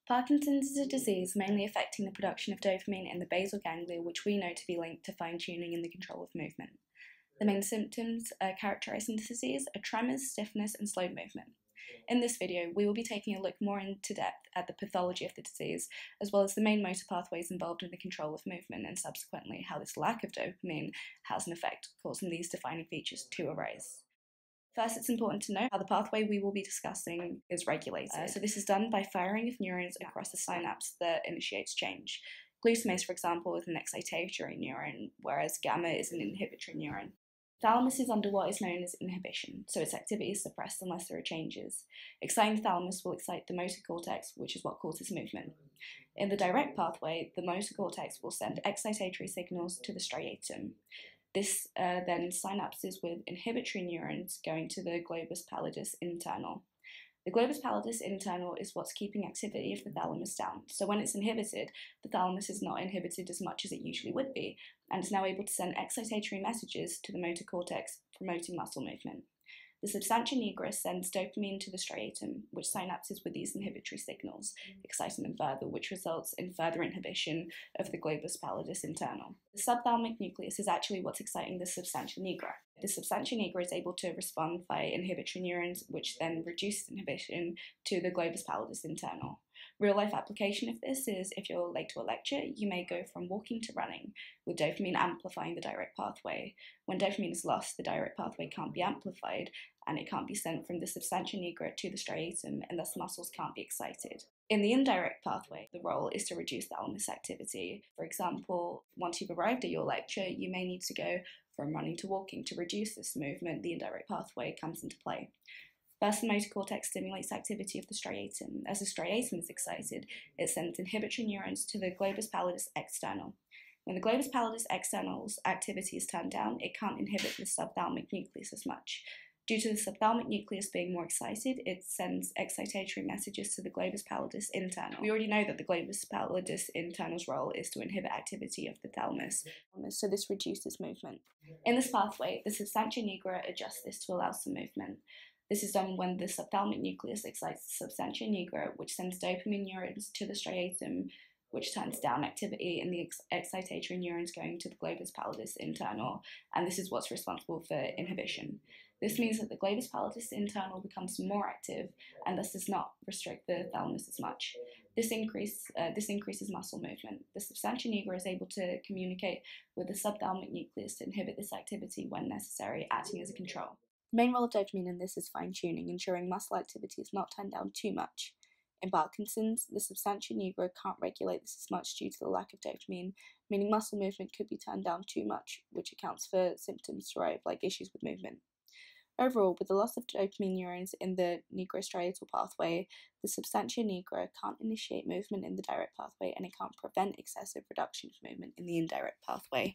Parkinson's is a disease mainly affecting the production of dopamine in the basal ganglia, which we know to be linked to fine-tuning and the control of movement. The main symptoms characterizing this disease are tremors, stiffness, and slowed movement. In this video, we will be taking a look more into depth at the pathology of the disease, as well as the main motor pathways involved in the control of movement, and subsequently how this lack of dopamine has an effect, causing these defining features to arise. First, it's important to note how the pathway we will be discussing is regulated. So this is done by firing of neurons across the synapse that initiates change. Glutamase, for example, is an excitatory neuron, whereas gamma is an inhibitory neuron. Thalamus is under what is known as inhibition, so its activity is suppressed unless there are changes. Exciting the thalamus will excite the motor cortex, which is what causes movement. In the direct pathway, the motor cortex will send excitatory signals to the striatum. This then synapses with inhibitory neurons going to the globus pallidus internal. The globus pallidus internal is what's keeping activity of the thalamus down. So when it's inhibited, the thalamus is not inhibited as much as it usually would be, and is now able to send excitatory messages to the motor cortex, promoting muscle movement. The substantia nigra sends dopamine to the striatum, which synapses with these inhibitory signals, exciting them further, which results in further inhibition of the globus pallidus internal. The subthalamic nucleus is actually what's exciting the substantia nigra. The substantia nigra is able to respond via inhibitory neurons, which then reduces inhibition to the globus pallidus internal. Real-life application of this is if you're late to a lecture, you may go from walking to running, with dopamine amplifying the direct pathway. When dopamine is lost, the direct pathway can't be amplified, and it can't be sent from the substantia nigra to the striatum, and thus muscles can't be excited. In the indirect pathway, the role is to reduce thalamus activity. For example, once you've arrived at your lecture, you may need to go from running to walking. To reduce this movement, the indirect pathway comes into play. First, the motor cortex stimulates activity of the striatum. As the striatum is excited, it sends inhibitory neurons to the globus pallidus external. When the globus pallidus external's activity is turned down, it can't inhibit the subthalamic nucleus as much. Due to the subthalamic nucleus being more excited, it sends excitatory messages to the globus pallidus internal. We already know that the globus pallidus internal's role is to inhibit activity of the thalamus, so this reduces movement. In this pathway, the substantia nigra adjusts this to allow some movement. This is done when the subthalamic nucleus excites the substantia nigra, which sends dopamine neurons to the striatum, which turns down activity in the excitatory neurons going to the globus pallidus internal, and this is what's responsible for inhibition. This means that the globus pallidus internal becomes more active and thus does not restrict the thalamus as much. This increases muscle movement. The substantia nigra is able to communicate with the subthalamic nucleus to inhibit this activity when necessary, acting as a control. The main role of dopamine in this is fine-tuning, ensuring muscle activity is not turned down too much. In Parkinson's, the substantia nigra can't regulate this as much due to the lack of dopamine, meaning muscle movement could be turned down too much, which accounts for symptoms derived like issues with movement. Overall, with the loss of dopamine neurons in the nigrostriatal pathway, the substantia nigra can't initiate movement in the direct pathway, and it can't prevent excessive reduction of movement in the indirect pathway.